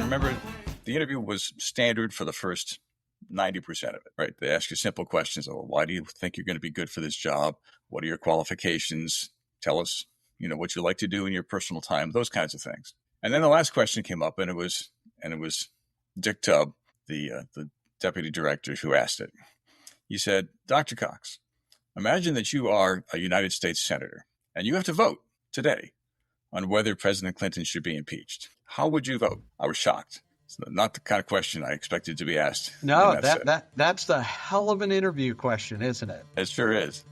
remember the interview was standard for the first 90% of it, right? They ask you simple questions. Oh, why do you think you're going to be good for this job? What are your qualifications? Tell us, what you like to do in your personal time, those kinds of things. And then the last question came up, and it was Dick Tubb, the deputy director, who asked it. He said, Dr. Cox, imagine that you are a United States senator and you have to vote today on whether President Clinton should be impeached. How would you vote? I was shocked. It's not the kind of question I expected to be asked. No, that's the hell of an interview question, isn't it? It sure is.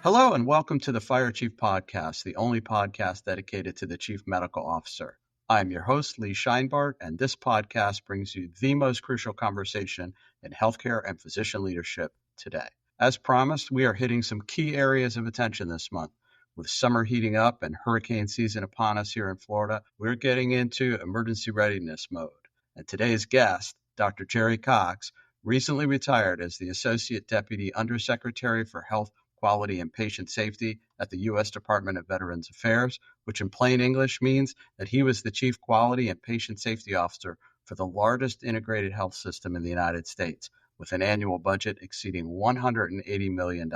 Hello and welcome to the Fire Chief Podcast, the only podcast dedicated to the Chief Medical Officer. I'm your host, Lee Scheinbart, and this podcast brings you the most crucial conversation in healthcare and physician leadership today. As promised, we are hitting some key areas of attention this month. With summer heating up and hurricane season upon us here in Florida, we're getting into emergency readiness mode. And today's guest, Dr. Gerry Cox, recently retired as the Associate Deputy Undersecretary for Health, Quality and Patient Safety at the U.S. Department of Veterans Affairs, which in plain English means that he was the Chief Quality and Patient Safety Officer for the largest integrated health system in the United States, with an annual budget exceeding $180 million.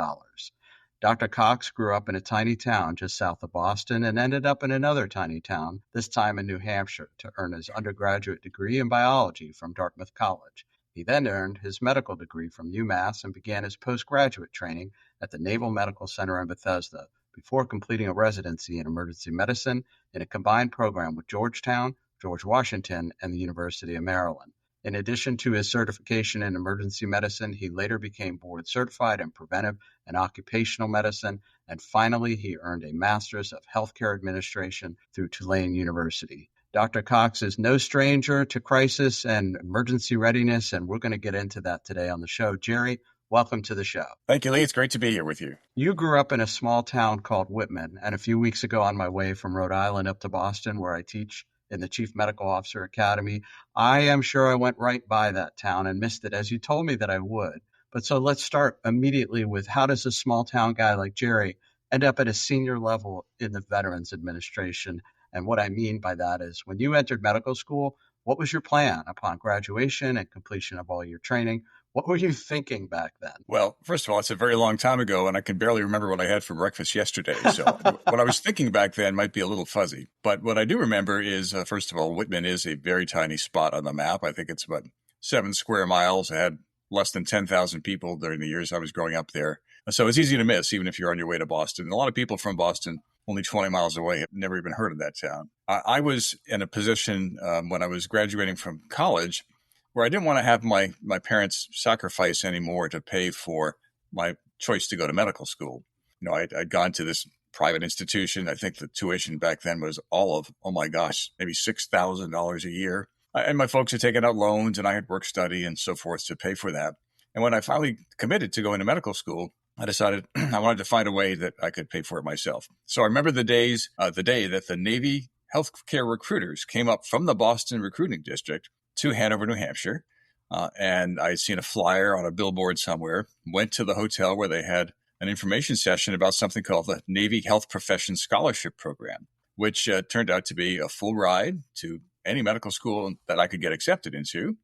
Dr. Cox grew up in a tiny town just south of Boston and ended up in another tiny town, this time in New Hampshire, to earn his undergraduate degree in biology from Dartmouth College. He then earned his medical degree from UMass and began his postgraduate training at the Naval Medical Center in Bethesda before completing a residency in emergency medicine in a combined program with Georgetown, George Washington, and the University of Maryland. In addition to his certification in emergency medicine, he later became board certified in preventive and occupational medicine, and finally he earned a Master's of Healthcare Administration through Tulane University. Dr. Cox is no stranger to crisis and emergency readiness, and we're going to get into that today on the show. Gerry, welcome to the show. Thank you, Lee. It's great to be here with you. You grew up in a small town called Whitman, and a few weeks ago on my way from Rhode Island up to Boston, where I teach in the Chief Medical Officer Academy, I am sure I went right by that town and missed it, as you told me that I would. But so let's start immediately with, how does a small town guy like Gerry end up at a senior level in the Veterans Administration? And what I mean by that is, when you entered medical school, what was your plan upon graduation and completion of all your training? What were you thinking back then? Well, first of all, it's a very long time ago, and I can barely remember what I had for breakfast yesterday. So what I was thinking back then might be a little fuzzy. But what I do remember is, first of all, Whitman is a very tiny spot on the map. I think it's about 7 square miles. I had less than 10,000 people during the years I was growing up there. So it's easy to miss, even if you're on your way to Boston. And a lot of people from Boston, only 20 miles away, have never even heard of that town. I was in a position when I was graduating from college where I didn't want to have my parents sacrifice anymore to pay for my choice to go to medical school. I'd gone to this private institution. I think the tuition back then was all of, maybe $6,000 a year. And my folks had taken out loans, and I had work study and so forth to pay for that. And when I finally committed to going to medical school, I decided I wanted to find a way that I could pay for it myself. So I remember the day that the Navy healthcare recruiters came up from the Boston recruiting district to Hanover, New Hampshire. And I had seen a flyer on a billboard somewhere, went to the hotel where they had an information session about something called the Navy Health Profession Scholarship Program, which turned out to be a full ride to any medical school that I could get accepted into.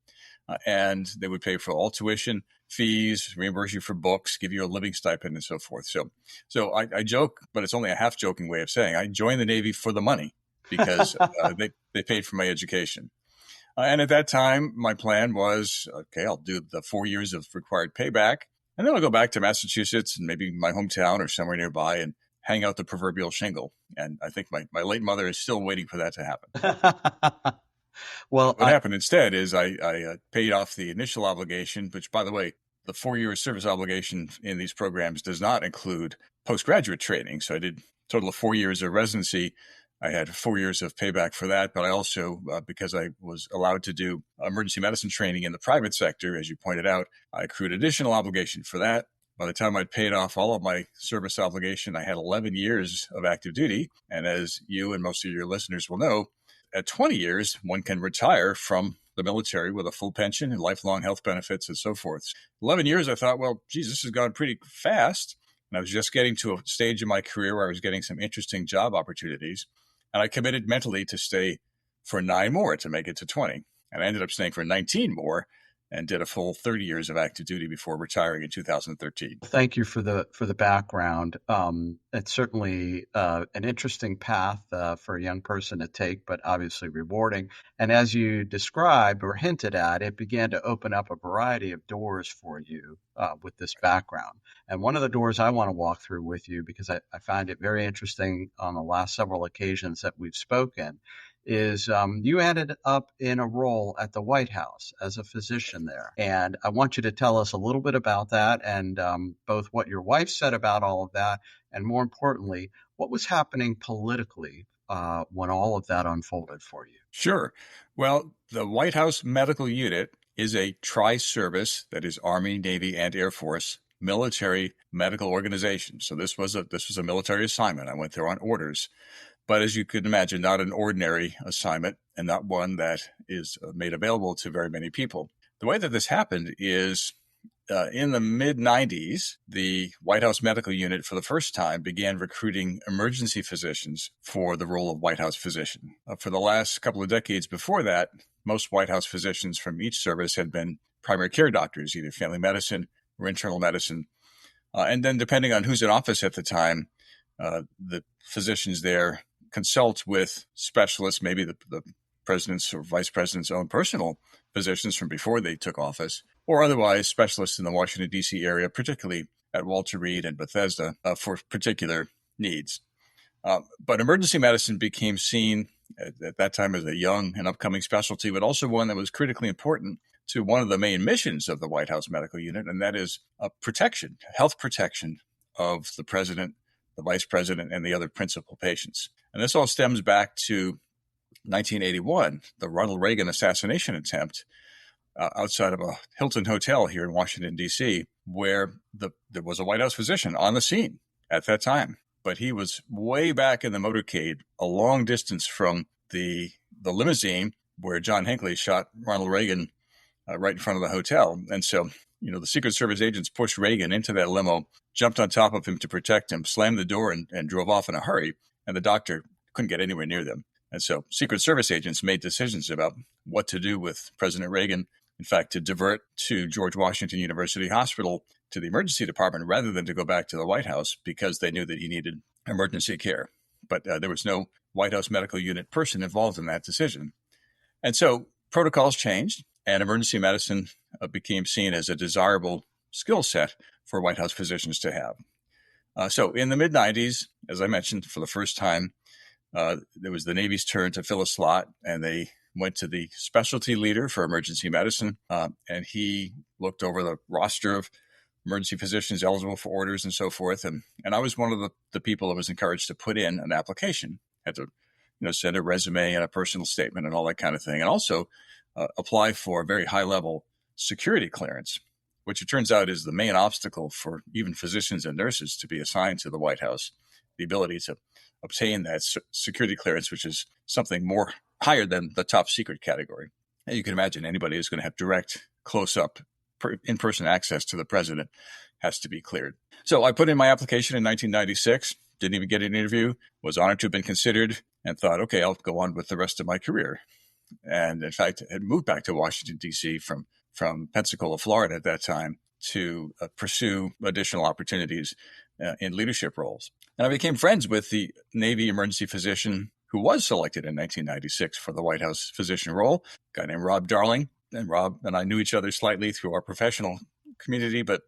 And they would pay for all tuition, fees, reimburse you for books, give you a living stipend, and so forth. So I joke, but it's only a half joking way of saying I joined the Navy for the money because they paid for my education. And at that time, my plan was, okay, I'll do the 4 years of required payback, and then I'll go back to Massachusetts and maybe my hometown or somewhere nearby and hang out the proverbial shingle. And I think my late mother is still waiting for that to happen. Well, what happened instead is I paid off the initial obligation, which, by the way, the 4-year service obligation in these programs does not include postgraduate training. So I did a total of 4 years of residency. I had 4 years of payback for that, but I also, because I was allowed to do emergency medicine training in the private sector, as you pointed out, I accrued additional obligation for that. By the time I'd paid off all of my service obligation, I had 11 years of active duty. And as you and most of your listeners will know, at 20 years, one can retire from the military with a full pension and lifelong health benefits and so forth. 11 years, I thought, well, geez, this has gone pretty fast. And I was just getting to a stage in my career where I was getting some interesting job opportunities. And I committed mentally to stay for 9 more to make it to 20. And I ended up staying for 19 more and did a full 30 years of active duty before retiring in 2013. Thank you for the background. It's certainly an interesting path for a young person to take, but obviously rewarding. And as you described or hinted at, it began to open up a variety of doors for you with this background. And one of the doors I want to walk through with you, because I find it very interesting on the last several occasions that we've spoken, is you ended up in a role at the White House as a physician there. And I want you to tell us a little bit about that and both what your wife said about all of that, and more importantly, what was happening politically when all of that unfolded for you. Sure. Well, the White House Medical Unit is a tri-service, that is Army, Navy, and Air Force military medical organization. So this was a military assignment. I went there on orders. But as you could imagine, not an ordinary assignment and not one that is made available to very many people. The way that this happened is in the mid-90s, the White House Medical Unit for the first time began recruiting emergency physicians for the role of White House physician. For the last couple of decades before that, most White House physicians from each service had been primary care doctors, either family medicine or internal medicine. And then depending on who's in office at the time, the physicians there consult with specialists, maybe the president's or vice president's own personal physicians from before they took office, or otherwise specialists in the Washington, D.C. area, particularly at Walter Reed and Bethesda, for particular needs. But emergency medicine became seen at that time as a young and upcoming specialty, but also one that was critically important to one of the main missions of the White House Medical Unit, and that is protection, health protection of the president, the vice president, and the other principal patients. And this all stems back to 1981, the Ronald Reagan assassination attempt outside of a Hilton hotel here in Washington, D.C., where there was a White House physician on the scene at that time. But he was way back in the motorcade, a long distance from the limousine where John Hinckley shot Ronald Reagan right in front of the hotel. And so, the Secret Service agents pushed Reagan into that limo, jumped on top of him to protect him, slammed the door, and drove off in a hurry. And the doctor couldn't get anywhere near them. And so Secret Service agents made decisions about what to do with President Reagan. In fact, to divert to George Washington University Hospital to the emergency department rather than to go back to the White House because they knew that he needed emergency care. But there was no White House Medical Unit person involved in that decision. And so protocols changed, and emergency medicine became seen as a desirable skill set for White House physicians to have. So in the mid-90s, as I mentioned, for the first time, there was the Navy's turn to fill a slot, and they went to the specialty leader for emergency medicine, and he looked over the roster of emergency physicians eligible for orders and so forth. And I was one of the people that was encouraged to put in an application, had to send a resume and a personal statement and all that kind of thing, and also apply for a very high-level security clearance, which it turns out is the main obstacle for even physicians and nurses to be assigned to the White House, the ability to obtain that security clearance, which is something more higher than the top secret category. And you can imagine anybody who's going to have direct, close-up, in-person access to the president has to be cleared. So I put in my application in 1996, didn't even get an interview, was honored to have been considered, and thought, okay, I'll go on with the rest of my career. And in fact, had moved back to Washington, D.C. from Pensacola, Florida at that time to pursue additional opportunities in leadership roles. And I became friends with the Navy emergency physician who was selected in 1996 for the White House physician role, a guy named Rob Darling. And Rob and I knew each other slightly through our professional community, but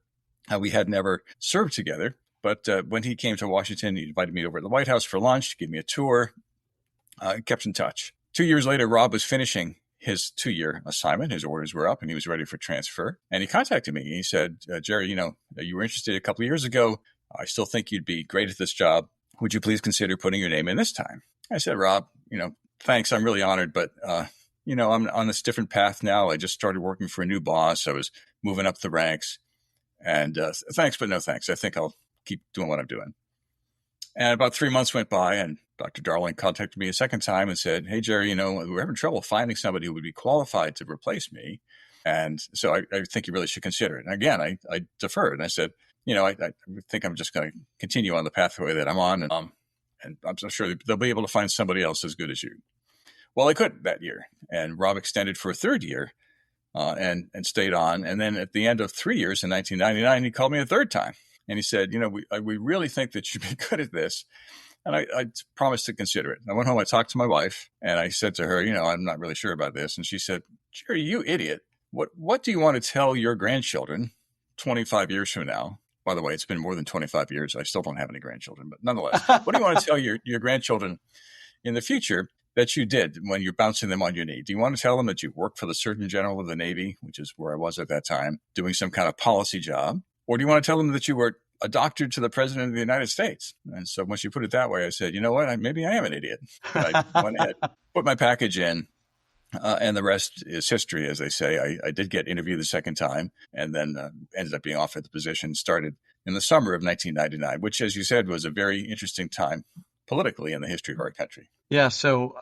we had never served together. But when he came to Washington, he invited me over at the White House for lunch, gave me a tour, kept in touch. 2 years later, Rob was finishing his 2-year assignment. His orders were up and he was ready for transfer. And he contacted me. He said, Gerry, you were interested a couple of years ago. I still think you'd be great at this job. Would you please consider putting your name in this time? I said, Rob, thanks. I'm really honored, but, I'm on this different path now. I just started working for a new boss. I was moving up the ranks. And thanks, but no thanks. I think I'll keep doing what I'm doing. And about 3 months went by, and Dr. Darling contacted me a second time and said, "Hey, Gerry, we're having trouble finding somebody who would be qualified to replace me. And so I think you really should consider it." And again, I deferred. And I said, I think I'm just going to continue on the pathway that I'm on. And I'm so sure they'll be able to find somebody else as good as you. Well, I couldn't that year. And Rob extended for a third year and stayed on. And then at the end of 3 years in 1999, he called me a third time. And he said, we really think that you'd be good at this. And I promised to consider it. I went home, I talked to my wife, and I said to her, I'm not really sure about this. And she said, "Gerry, you idiot. What do you want to tell your grandchildren 25 years from now?" By the way, it's been more than 25 years. I still don't have any grandchildren, but nonetheless, what do you want to tell your grandchildren in the future that you did when you're bouncing them on your knee? Do you want to tell them that you worked for the Surgeon General of the Navy, which is where I was at that time, doing some kind of policy job? Or do you want to tell them that you were a doctor to the President of the United States? And so when she put it that way, I said, you know what? Maybe I am an idiot. And I went ahead, put my package in, and the rest is history, as they say. I did get interviewed the second time and then ended up being offered the position, started in the summer of 1999, which, as you said, was a very interesting time politically in the history of our country. Yeah. So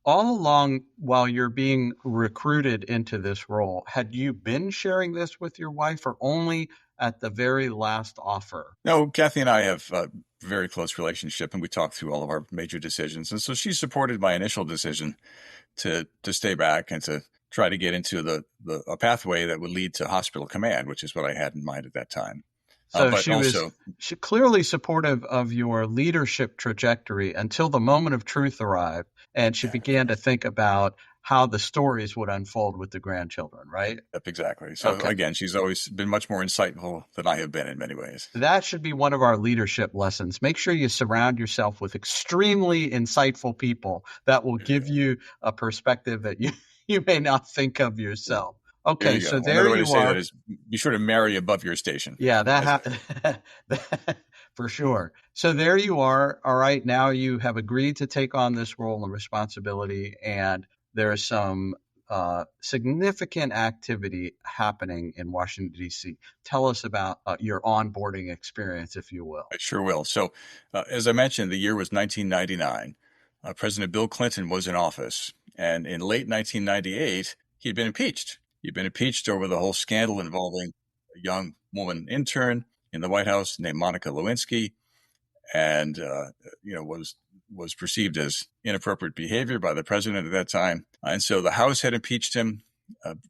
all along while you're being recruited into this role, had you been sharing this with your wife or only at the very last offer? No, Kathy and I have a very close relationship, and we talk through all of our major decisions. And so she supported my initial decision to stay back and to try to get into a pathway that would lead to hospital command, which is what I had in mind at that time. So she was clearly supportive of your leadership trajectory until the moment of truth arrived, and she began to think about how the stories would unfold with the grandchildren, right? Yep, exactly. So again, she's always been much more insightful than I have been in many ways. That should be one of our leadership lessons. Make sure you surround yourself with extremely insightful people that will give you a perspective that you may not think of yourself. Okay, so there Another way you to say are. that is be sure to marry above your station. Yeah, that happened for sure. So there you are. All right, now you have agreed to take on this role and responsibility, and there is some significant activity happening in Washington, D.C. Tell us about your onboarding experience, if you will. I sure will. So, as I mentioned, the year was 1999. President Bill Clinton was in office, and in late 1998, he'd been impeached. He'd been impeached over the whole scandal involving a young woman intern in the White House named Monica Lewinsky, and was perceived as inappropriate behavior by the president at that time. And so the House had impeached him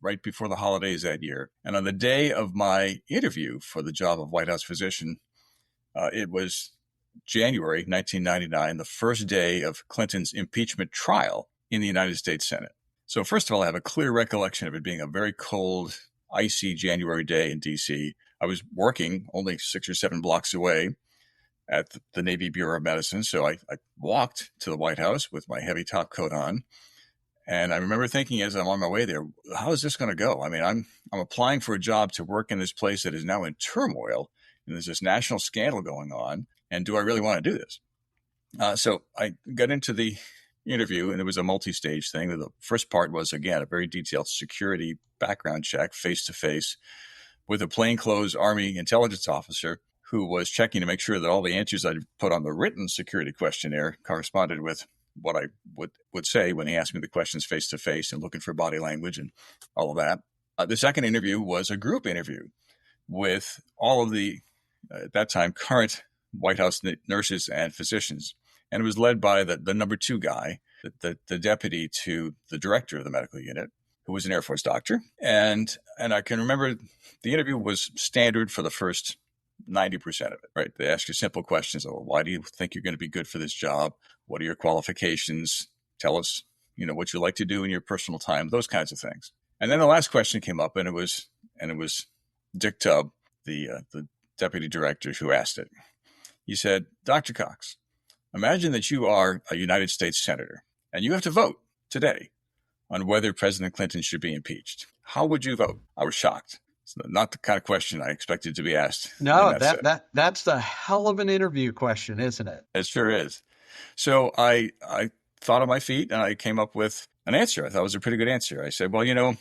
right before the holidays that year. And on the day of my interview for the job of White House physician, it was January 1999, the first day of Clinton's impeachment trial in the United States Senate. So first of all, I have a clear recollection of it being a very cold, icy January day in D.C. I was working only 6 or 7 blocks away at the Navy Bureau of Medicine. So I walked to the White House with my heavy top coat on. And I remember thinking as I'm on my way there, how is this going to go? I mean, I'm applying for a job to work in this place that is now in turmoil, and there's this national scandal going on. And do I really want to do this? So I got into the interview, and it was a multi-stage thing. The first part was, again, a very detailed security background check, face-to-face, with a plainclothes Army intelligence officer who was checking to make sure that all the answers I'd put on the written security questionnaire corresponded with what I would say when he asked me the questions face-to-face, and looking for body language and all of that. The second interview was a group interview with all of the, at that time, current White House nurses and physicians. And it was led by the number 2 guy, the deputy to the director of the medical unit, who was an Air Force doctor. And I can remember the interview was standard for the first 90% of it, right? They ask you simple questions. Oh, why do you think you're going to be good for this job? What are your qualifications? Tell us, what you like to do in your personal time, those kinds of things. And then the last question came up, and it was Dick Tubb, the deputy director, who asked it. He said, "Dr. Cox, imagine that you are a United States senator and you have to vote today on whether President Clinton should be impeached. How would you vote?" I was shocked. It's not the kind of question I expected to be asked. No, that's the hell of an interview question, isn't it? It sure is. So I thought on my feet, and I came up with an answer. I thought it was a pretty good answer. I said, well,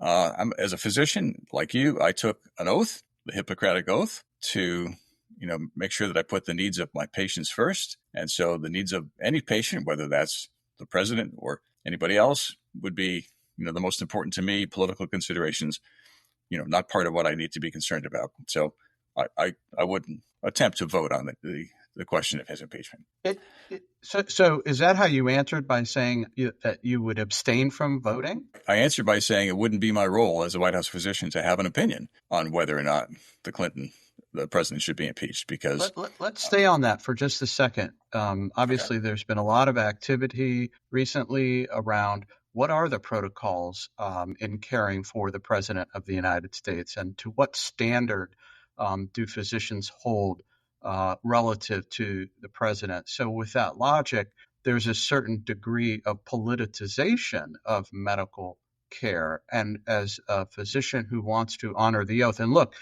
as a physician like you, I took an oath, the Hippocratic Oath, to make sure that I put the needs of my patients first. And so the needs of any patient, whether that's the president or anybody else, would be, the most important to me. Political considerations, not part of what I need to be concerned about. So I wouldn't attempt to vote on the question of his impeachment. So is that how you answered, by saying that you would abstain from voting? I answered by saying it wouldn't be my role as a White House physician to have an opinion on whether or not the president should be impeached, because let's stay on that for just a second. Obviously, there's been a lot of activity recently around what are the protocols in caring for the president of the United States, and to what standard do physicians hold relative to the president? So with that logic, there's a certain degree of politicization of medical care. And as a physician who wants to honor the oath, and look,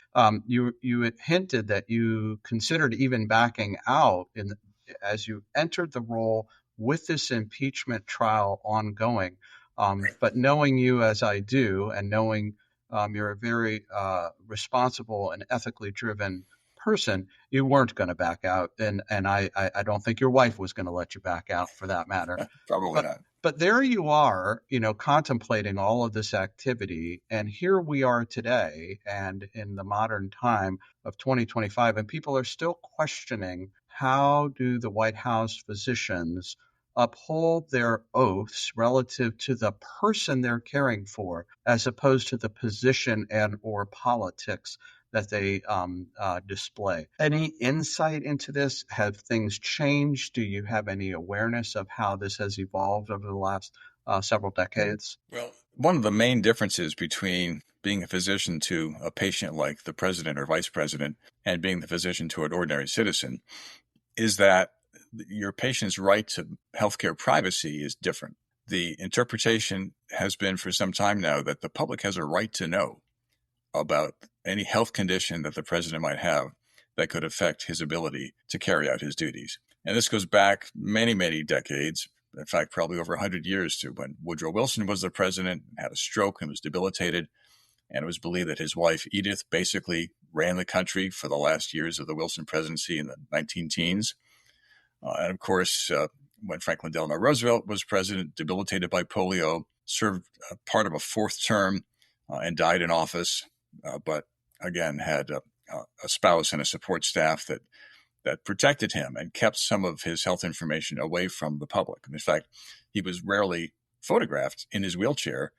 you had hinted that you considered even backing out as you entered the role with this impeachment trial ongoing. But knowing you as I do, and knowing you're a very responsible and ethically driven person, you weren't going to back out, and I don't think your wife was going to let you back out, for that matter. Probably not. But there you are, contemplating all of this activity, and here we are today, and in the modern time of 2025, and people are still questioning, how do the White House physicians uphold their oaths relative to the person they're caring for, as opposed to the position and or politics that they display. Any insight into this? Have things changed? Do you have any awareness of how this has evolved over the last several decades? Well, one of the main differences between being a physician to a patient like the president or vice president and being the physician to an ordinary citizen is that your patient's right to healthcare privacy is different. The interpretation has been for some time now that the public has a right to know about any health condition that the president might have that could affect his ability to carry out his duties. And this goes back many, many decades. In fact, probably over 100 years, to when Woodrow Wilson was the president, had a stroke and was debilitated. And it was believed that his wife, Edith, basically ran the country for the last years of the Wilson presidency in the 19-teens. And of course, when Franklin Delano Roosevelt was president, debilitated by polio, served part of a fourth term and died in office. But again, had a spouse and a support staff that protected him and kept some of his health information away from the public. And in fact, he was rarely photographed in his wheelchair.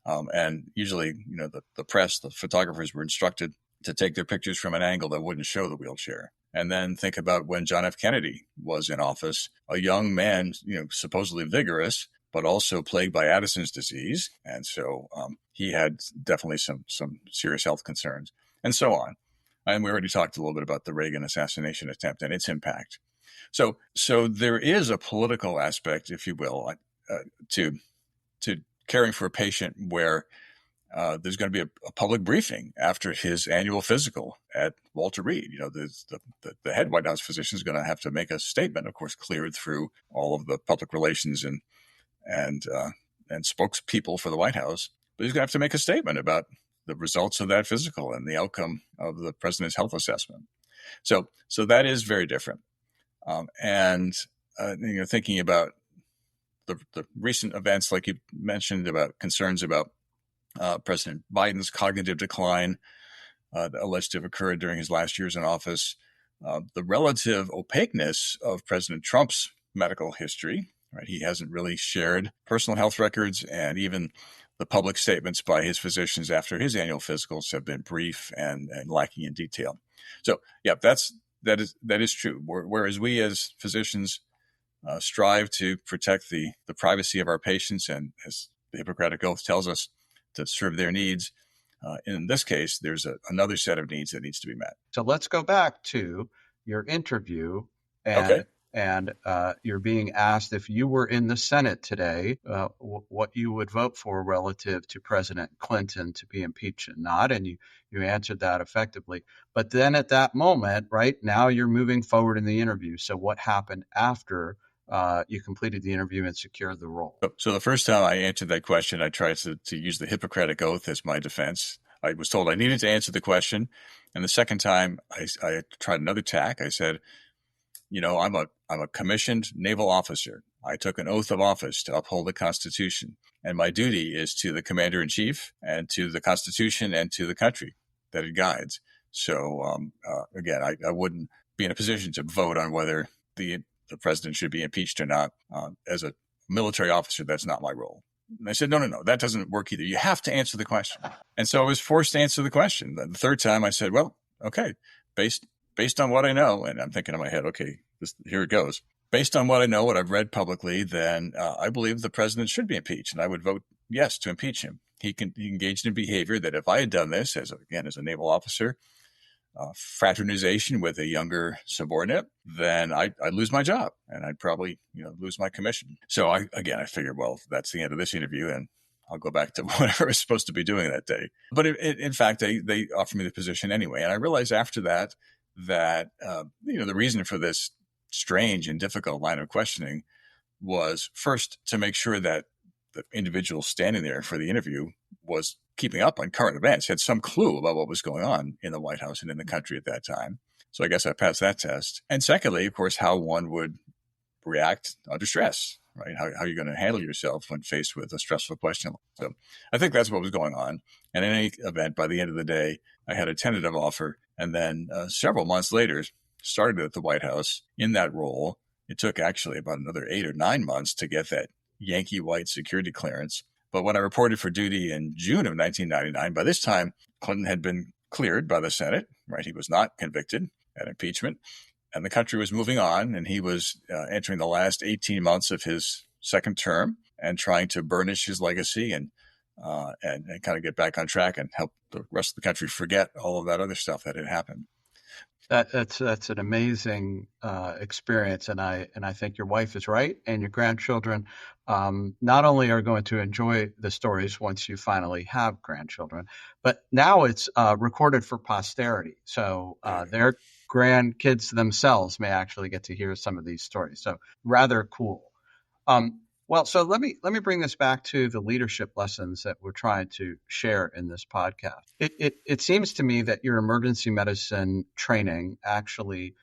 And usually, the press, the photographers were instructed to take their pictures from an angle that wouldn't show the wheelchair. And then think about when John F. Kennedy was in office, a young man, supposedly vigorous, but also plagued by Addison's disease. And so he had definitely some serious health concerns, and so on. And we already talked a little bit about the Reagan assassination attempt and its impact. So there is a political aspect, if you will, to caring for a patient where there's going to be a public briefing after his annual physical at Walter Reed. The head White House physician is going to have to make a statement, of course, cleared through all of the public relations and spokespeople for the White House. But he's going to have to make a statement about the results of that physical and the outcome of the president's health assessment. So that is very different. Thinking about the recent events, like you mentioned, about concerns about President Biden's cognitive decline, alleged to have occurred during his last years in office, the relative opaqueness of President Trump's medical history. Right, he hasn't really shared personal health records, and even the public statements by his physicians after his annual physicals have been brief and lacking in detail. So, yeah, that is true. Whereas we as physicians strive to protect the privacy of our patients, and as the Hippocratic Oath tells us, to serve their needs. In this case, there's another set of needs that needs to be met. So let's go back to your interview, and you're being asked if you were in the Senate today, what you would vote for relative to President Clinton to be impeached or not, and you answered that effectively. But then at that moment, right now, you're moving forward in the interview. So what happened after you completed the interview and secured the role? So the first time I answered that question, I tried to use the Hippocratic Oath as my defense. I was told I needed to answer the question. And the second time I tried another tack. I said, I'm a commissioned naval officer. I took an oath of office to uphold the Constitution, and my duty is to the commander in chief and to the Constitution and to the country that it guides. So again, I wouldn't be in a position to vote on whether the president should be impeached or not. As a military officer, that's not my role. And I said, no, that doesn't work either. You have to answer the question. And so I was forced to answer the question. The third time I said, well, okay, based on what I know, and I'm thinking in my head, okay, here it goes. Based on what I know, what I've read publicly, then I believe the president should be impeached, and I would vote yes to impeach him. He engaged in behavior that if I had done this, as a naval officer, fraternization with a younger subordinate, then I'd lose my job, and I'd probably lose my commission. So I figured, well, that's the end of this interview, and I'll go back to whatever I was supposed to be doing that day. But in fact, they offered me the position anyway, and I realized after that the reason for this strange and difficult line of questioning was first to make sure that the individual standing there for the interview was keeping up on current events, had some clue about what was going on in the White House and in the country at that time. So I guess I passed that test. And secondly, of course, how one would react under stress, right? How you're going to handle yourself when faced with a stressful question. So I think that's what was going on. And in any event, by the end of the day, I had a tentative offer. And then several months later, started at the White House in that role. It took actually about another 8 or 9 months to get that Yankee white security clearance. But when I reported for duty in June of 1999, by this time, Clinton had been cleared by the Senate, right? He was not convicted at impeachment, and the country was moving on, and he was entering the last 18 months of his second term and trying to burnish his legacy and kind of get back on track and help the rest of the country forget all of that other stuff that had happened. That's an amazing experience, and I think your wife is right, and your grandchildren not only are going to enjoy the stories once you finally have grandchildren, but now it's recorded for posterity. So their grandkids themselves may actually get to hear some of these stories. So rather cool. Well, so let me bring this back to the leadership lessons that we're trying to share in this podcast. It seems to me that your emergency medicine training actually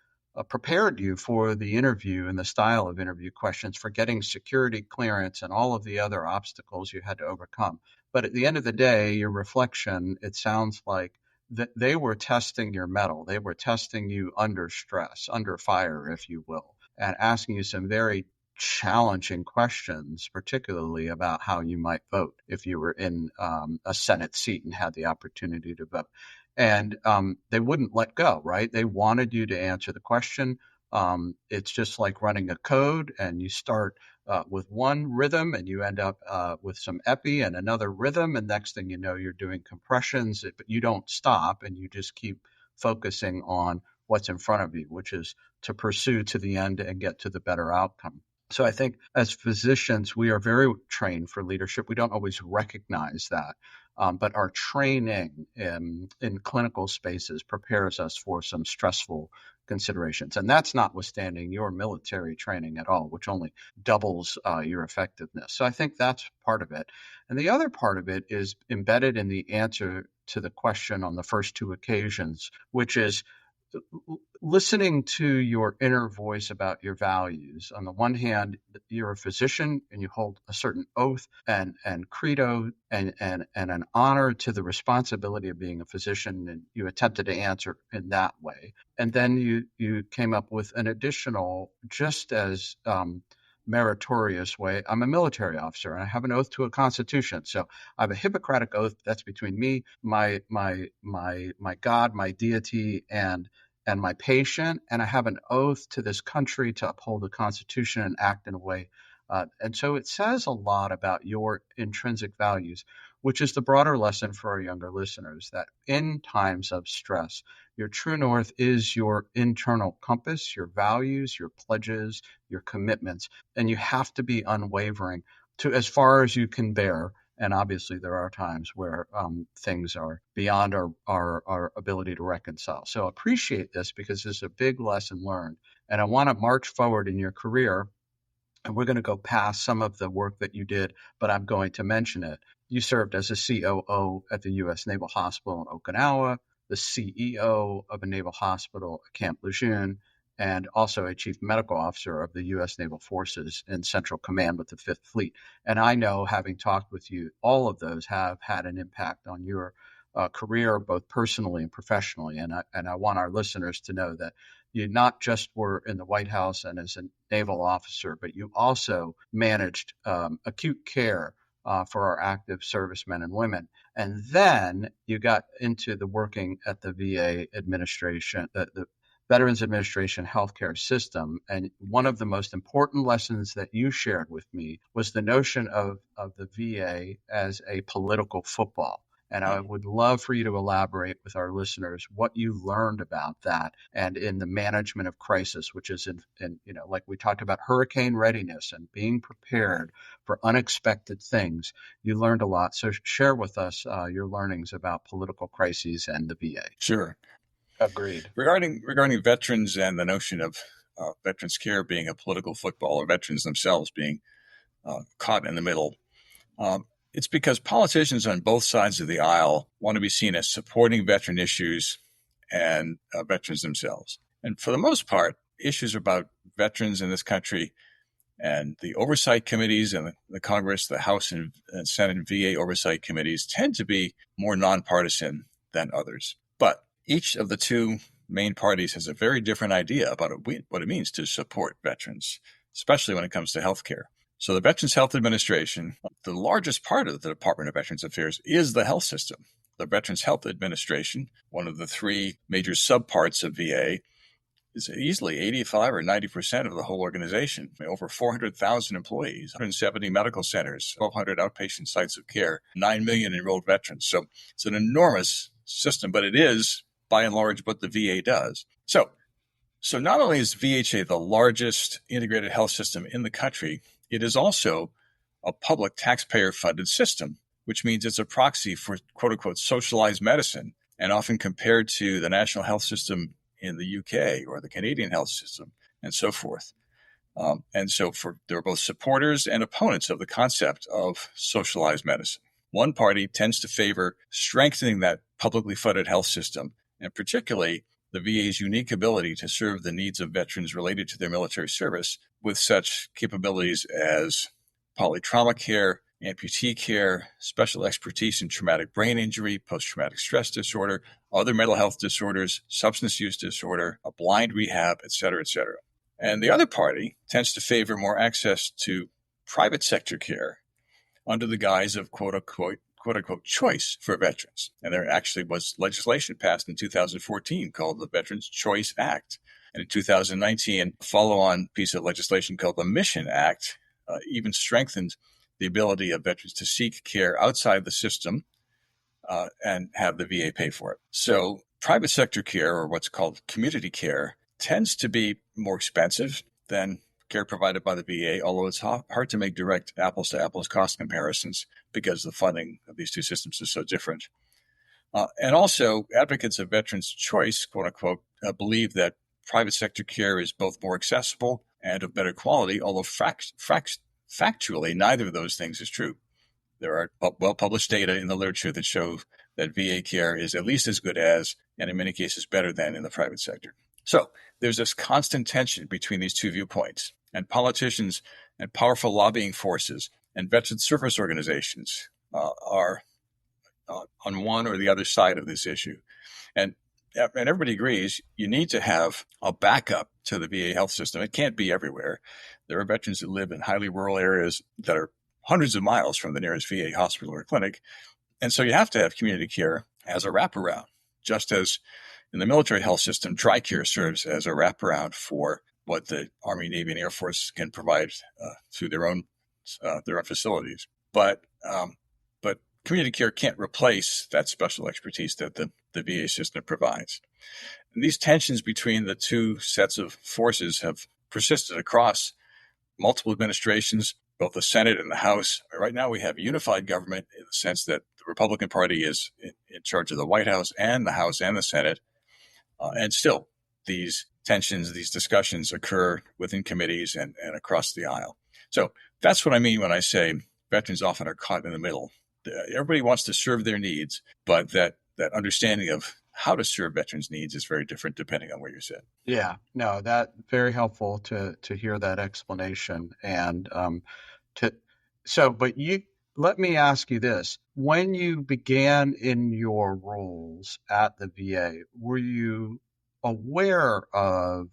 prepared you for the interview and the style of interview questions, for getting security clearance and all of the other obstacles you had to overcome. But at the end of the day, your reflection, it sounds like that they were testing your mettle. They were testing you under stress, under fire, if you will, and asking you some very challenging questions, particularly about how you might vote if you were in a Senate seat and had the opportunity to vote. And they wouldn't let go, right? They wanted you to answer the question. It's just like running a code, and you start with one rhythm and you end up with some epi and another rhythm. And next thing you know, you're doing compressions, but you don't stop and you just keep focusing on what's in front of you, which is to pursue to the end and get to the better outcome. So I think as physicians, we are very trained for leadership. We don't always recognize that, but our training in clinical spaces prepares us for some stressful considerations. And that's notwithstanding your military training at all, which only doubles your effectiveness. So I think that's part of it. And the other part of it is embedded in the answer to the question on the first two occasions, which is listening to your inner voice about your values. On the one hand, you're a physician and you hold a certain oath and credo and an honor to the responsibility of being a physician, and you attempted to answer in that way. And then you came up with an additional, just as meritorious way. I'm a military officer and I have an oath to a constitution. So I have a Hippocratic oath that's between me, my God, my deity, and my patient, and I have an oath to this country to uphold the Constitution and act in a way. And so it says a lot about your intrinsic values, which is the broader lesson for our younger listeners, that in times of stress, your true north is your internal compass, your values, your pledges, your commitments, and you have to be unwavering to as far as you can bear. And obviously, there are times where things are beyond our ability to reconcile. So appreciate this, because this is a big lesson learned. And I want to march forward in your career and we're going to go past some of the work that you did, but I'm going to mention it. You served as a COO at the U.S. Naval Hospital in Okinawa, the CEO of a naval hospital at Camp Lejeune, and also a chief medical officer of the U.S. Naval Forces in Central Command with the Fifth Fleet. And I know, having talked with you, all of those have had an impact on your career, both personally and professionally. And I want our listeners to know that you not just were in the White House and as a naval officer, but you also managed acute care for our active servicemen and women. And then you got into the working at the VA administration, the Veterans Administration healthcare system. And one of the most important lessons that you shared with me was the notion of the VA as a political football. And I would love for you to elaborate with our listeners what you learned about that and in the management of crisis, which is in like we talked about hurricane readiness and being prepared for unexpected things. You learned a lot. So share with us your learnings about political crises and the VA. Sure. Agreed. Regarding veterans and the notion of veterans care being a political football or veterans themselves being caught in the middle, it's because politicians on both sides of the aisle want to be seen as supporting veteran issues and veterans themselves. And for the most part, issues about veterans in this country and the oversight committees and the Congress, the House and Senate and VA oversight committees tend to be more nonpartisan than others. But each of the two main parties has a very different idea about what it means to support veterans, especially when it comes to health care. So the Veterans Health Administration, the largest part of the Department of Veterans Affairs, is the health system. The Veterans Health Administration, one of the three major subparts of VA, is easily 85 or 90% of the whole organization. Over 400,000 employees, 170 medical centers, 1,200 outpatient sites of care, 9 million enrolled veterans. So it's an enormous system, but it is, by and large, what the VA does. So not only is VHA the largest integrated health system in the country, it is also a public taxpayer-funded system, which means it's a proxy for quote-unquote socialized medicine, and often compared to the national health system in the UK or the Canadian health system and so forth. There are both supporters and opponents of the concept of socialized medicine. One party tends to favor strengthening that publicly funded health system, and particularly the VA's unique ability to serve the needs of veterans related to their military service with such capabilities as polytrauma care, amputee care, special expertise in traumatic brain injury, post-traumatic stress disorder, other mental health disorders, substance use disorder, a blind rehab, et cetera, et cetera. And the other party tends to favor more access to private sector care under the guise of quote-unquote choice for veterans. And there actually was legislation passed in 2014 called the Veterans Choice Act. And in 2019, a follow-on piece of legislation called the Mission Act even strengthened the ability of veterans to seek care outside the system and have the VA pay for it. So private sector care, or what's called community care, tends to be more expensive than care provided by the VA, although it's hard to make direct apples-to-apples cost comparisons because the funding of these two systems is so different. And also, advocates of veterans' choice, quote-unquote, believe that private sector care is both more accessible and of better quality, although factually, neither of those things is true. There are well-published data in the literature that show that VA care is at least as good as, and in many cases better than, in the private sector. So there's this constant tension between these two viewpoints, and politicians and powerful lobbying forces and veteran service organizations are on one or the other side of this issue. And everybody agrees you need to have a backup to the VA health system. It can't be everywhere. There are veterans that live in highly rural areas that are hundreds of miles from the nearest VA hospital or clinic. And so you have to have community care as a wraparound, just as in the military health system, TRICARE serves as a wraparound for what the Army, Navy, and Air Force can provide through their own facilities. But community care can't replace that special expertise that the VA system provides. And these tensions between the two sets of forces have persisted across multiple administrations, both the Senate and the House. Right now, we have unified government in the sense that the Republican Party is in charge of the White House and the House and the Senate. And still, these tensions, these discussions occur within committees and across the aisle. So that's what I mean when I say veterans often are caught in the middle. Everybody wants to serve their needs, but that understanding of how to serve veterans' needs is very different depending on where you sit. Yeah, no, that very helpful to hear that explanation. And to so, but you let me ask you this: when you began in your roles at the VA, were you aware of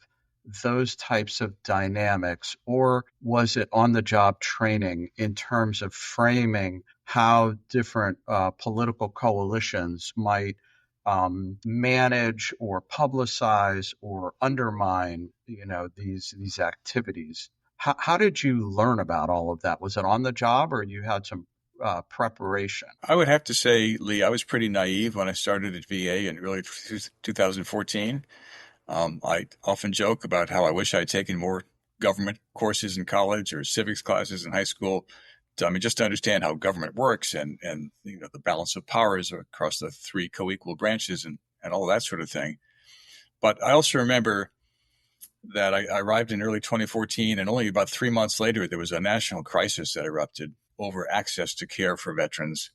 those types of dynamics, or was it on the job training in terms of framing how different political coalitions might manage or publicize or undermine, these activities? How did you learn about all of that? Was it on the job, or you had some preparation? I would have to say, Lee, I was pretty naive when I started at VA in early 2014. I often joke about how I wish I had taken more government courses in college or civics classes in high school. Just to understand how government works and the balance of powers across the three co-equal branches and all that sort of thing. But I also remember that I arrived in early 2014, and only about 3 months later, there was a national crisis that erupted over access to care for veterans.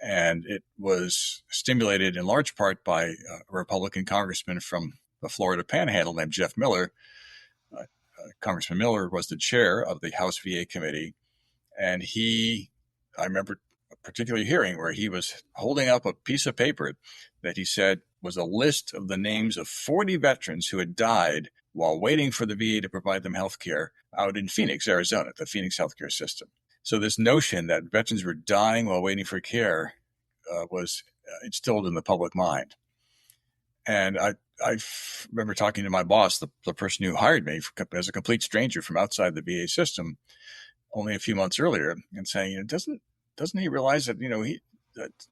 And it was stimulated in large part by a Republican congressman from the Florida Panhandle named Jeff Miller. Congressman Miller was the chair of the House VA committee, and I remember particularly hearing where he was holding up a piece of paper that he said was a list of the names of 40 veterans who had died while waiting for the VA to provide them health care out in Phoenix, Arizona, the Phoenix healthcare system. So this notion that veterans were dying while waiting for care was instilled in the public mind. And I remember talking to my boss, the person who hired me as a complete stranger from outside the VA system, only a few months earlier, and saying, doesn't he realize that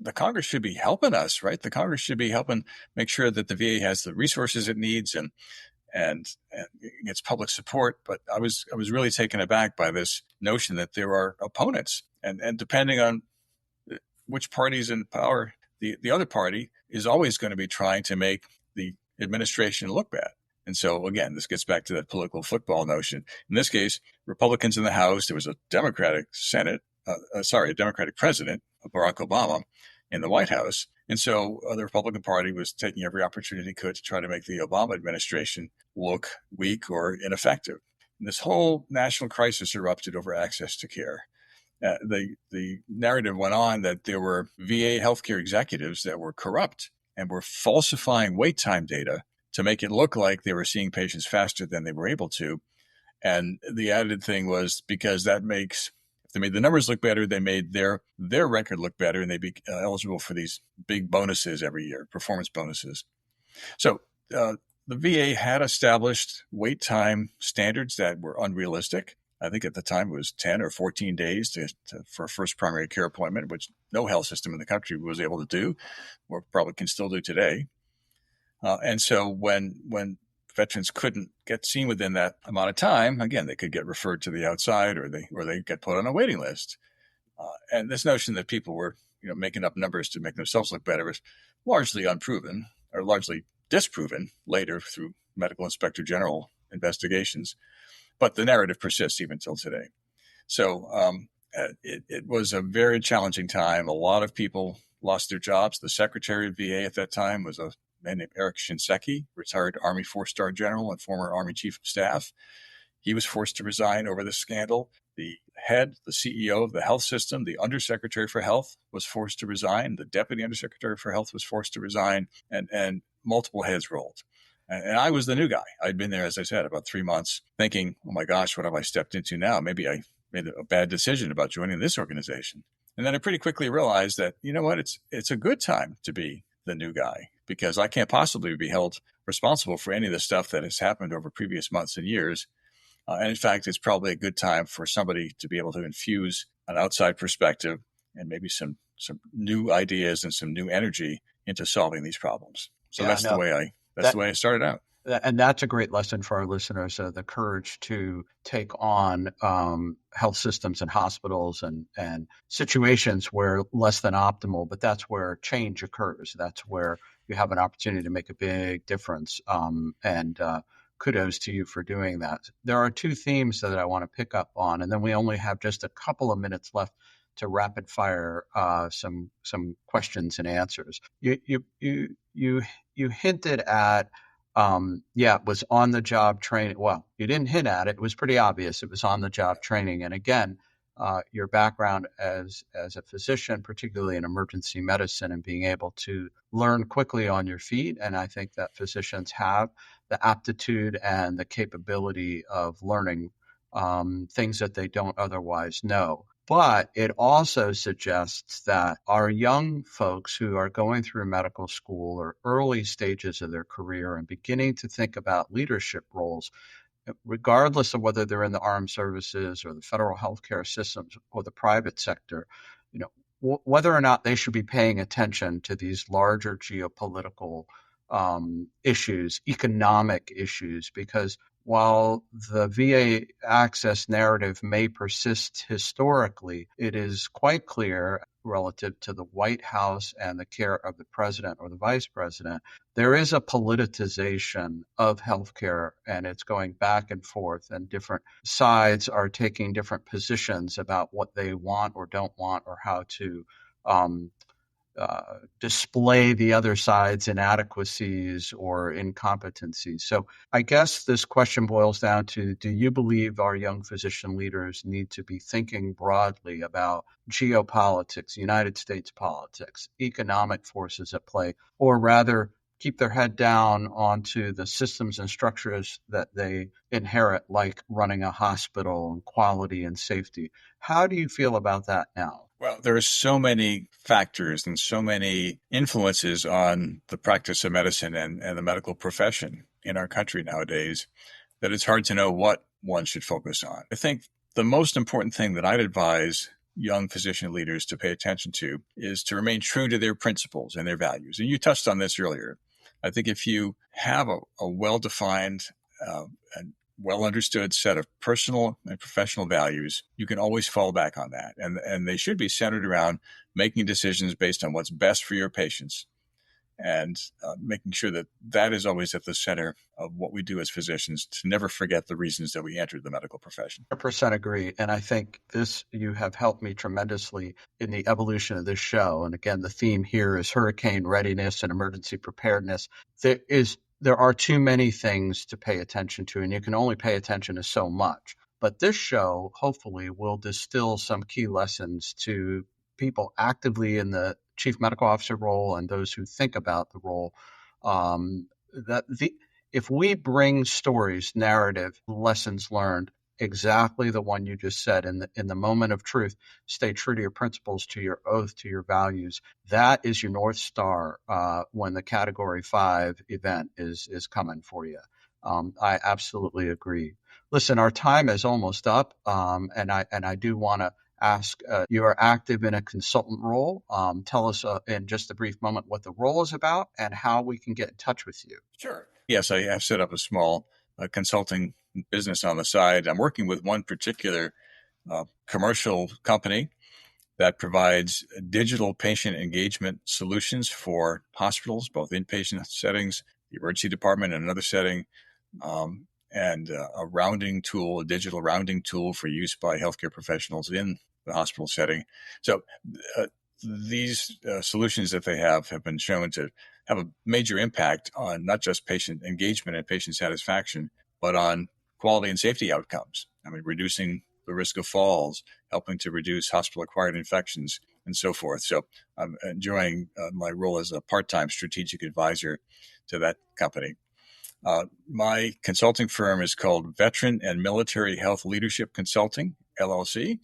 the Congress should be helping us, right? The Congress should be helping make sure that the VA has the resources it needs and gets public support. But I was really taken aback by this notion that there are opponents, and depending on which party's in power, the other party is always going to be trying to make the administration look bad. And so, again, this gets back to that political football notion. In this case, Republicans in the House, there was a Democratic a Democratic president, Barack Obama, in the White House. And so the Republican Party was taking every opportunity it could to try to make the Obama administration look weak or ineffective. And this whole national crisis erupted over access to care. The narrative went on that there were VA healthcare executives that were corrupt and were falsifying wait time data to make it look like they were seeing patients faster than they were able to. And the added thing was because if they made the numbers look better, they made their record look better, and they'd be eligible for these big bonuses every year, performance bonuses. So the VA had established wait time standards that were unrealistic. I think at the time it was 10 or 14 days for a first primary care appointment, which no health system in the country was able to do, or probably can still do today. And so when veterans couldn't get seen within that amount of time, again, they could get referred to the outside, or they get put on a waiting list. And this notion that people were making up numbers to make themselves look better was largely unproven, or largely disproven later through medical inspector general investigations. But the narrative persists even till today. So it was a very challenging time. A lot of people lost their jobs. The secretary of VA at that time was a man named Eric Shinseki, retired Army four-star general and former Army chief of staff. He was forced to resign over this scandal. The CEO of the health system, the undersecretary for health, was forced to resign. The deputy undersecretary for health was forced to resign, and multiple heads rolled. And I was the new guy. I'd been there, as I said, about 3 months, thinking, oh my gosh, what have I stepped into now? Maybe I made a bad decision about joining this organization. And then I pretty quickly realized that, you know what, it's a good time to be the new guy, because I can't possibly be held responsible for any of the stuff that has happened over previous months and years. And in fact, it's probably a good time for somebody to be able to infuse an outside perspective and maybe some new ideas and some new energy into solving these problems. So that's the way I started out. And that's a great lesson for our listeners, the courage to take on health systems and hospitals and situations where less than optimal, but that's where change occurs. That's where you have an opportunity to make a big difference. And kudos to you for doing that. There are two themes that I want to pick up on, and then we only have just a couple of minutes left to rapid fire some questions and answers. You hinted at it was on the job training. Well, you didn't hint at it; it was pretty obvious. It was on the job training, and again, your background as a physician, particularly in emergency medicine, and being able to learn quickly on your feet. And I think that physicians have the aptitude and the capability of learning things that they don't otherwise know. But it also suggests that our young folks who are going through medical school or early stages of their career and beginning to think about leadership roles, regardless of whether they're in the armed services or the federal healthcare systems or the private sector, whether or not they should be paying attention to these larger geopolitical issues, economic issues, because while the VA access narrative may persist historically, it is quite clear relative to the White House and the care of the president or the vice president, there is a politicization of healthcare, and it's going back and forth, and different sides are taking different positions about what they want or don't want, or how to um, display the other side's inadequacies or incompetencies. So I guess this question boils down to, do you believe our young physician leaders need to be thinking broadly about geopolitics, United States politics, economic forces at play, or rather keep their head down onto the systems and structures that they inherit, like running a hospital and quality and safety? How do you feel about that now? Well, there are so many factors and so many influences on the practice of medicine and the medical profession in our country nowadays that it's hard to know what one should focus on. I think the most important thing that I'd advise young physician leaders to pay attention to is to remain true to their principles and their values. And you touched on this earlier. I think if you have a well-defined and well understood set of personal and professional values, you can always fall back on that. And they should be centered around making decisions based on what's best for your patients and making sure that that is always at the center of what we do as physicians, to never forget the reasons that we entered the medical profession. 100% agree. And I think you have helped me tremendously in the evolution of this show. And again, the theme here is hurricane readiness and emergency preparedness. There are too many things to pay attention to, and you can only pay attention to so much. But this show, hopefully, will distill some key lessons to people actively in the chief medical officer role and those who think about the role. If we bring stories, narrative, lessons learned, exactly the one you just said, in the moment of truth, stay true to your principles, to your oath, to your values. That is your North Star when the Category 5 event is coming for you. I absolutely agree. Listen, our time is almost up, and I do want to ask, you are active in a consultant role. Tell us in just a brief moment what the role is about and how we can get in touch with you. Sure. Yes, I have set up a small consulting business on the side. I'm working with one particular commercial company that provides digital patient engagement solutions for hospitals, both inpatient settings, the emergency department in another setting, and a digital rounding tool for use by healthcare professionals in the hospital setting. So these solutions that they have been shown to have a major impact on not just patient engagement and patient satisfaction, but on quality and safety outcomes. I mean, reducing the risk of falls, helping to reduce hospital-acquired infections, and so forth. So I'm enjoying my role as a part-time strategic advisor to that company. My consulting firm is called Veteran and Military Health Leadership Consulting, LLC,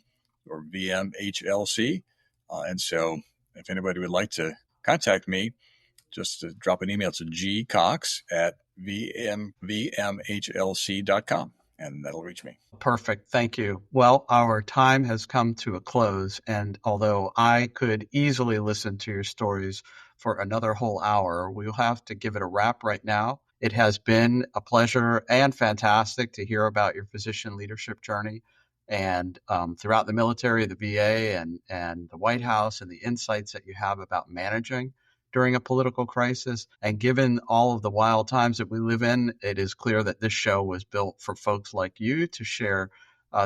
or VMHLC. And so if anybody would like to contact me, just drop an email to gcox@vmhlc.com, and that'll reach me. Perfect. Thank you. Well, our time has come to a close. And although I could easily listen to your stories for another whole hour, we'll have to give it a wrap right now. It has been a pleasure and fantastic to hear about your physician leadership journey and throughout the military, the VA, and the White House, and the insights that you have about managing during a political crisis. And given all of the wild times that we live in, it is clear that this show was built for folks like you to share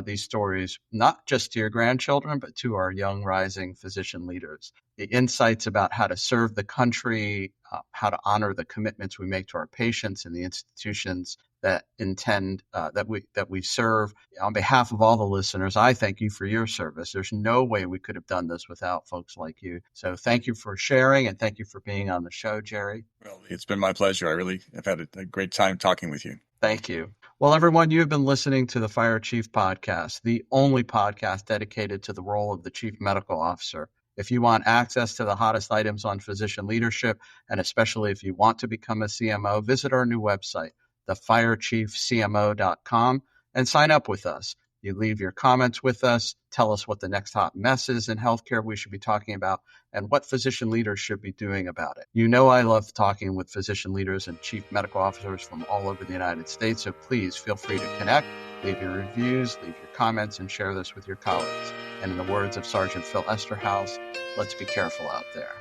these stories, not just to your grandchildren, but to our young rising physician leaders. The insights about how to serve the country, how to honor the commitments we make to our patients and the institutions that that we serve. On behalf of all the listeners, I thank you for your service. There's no way we could have done this without folks like you. So thank you for sharing, and thank you for being on the show, Gerry. Well, it's been my pleasure. I really have had a great time talking with you. Thank you. Well, everyone, you've been listening to the Fire Chief Podcast, the only podcast dedicated to the role of the Chief Medical Officer. If you want access to the hottest items on physician leadership, and especially if you want to become a CMO, visit our new website, thefirechiefcmo.com, and sign up with us. You leave your comments with us, tell us what the next hot mess is in healthcare we should be talking about, and what physician leaders should be doing about it. You know I love talking with physician leaders and chief medical officers from all over the United States, so please feel free to connect, leave your reviews, leave your comments, and share this with your colleagues. And in the words of Sergeant Phil Esterhaus, let's be careful out there.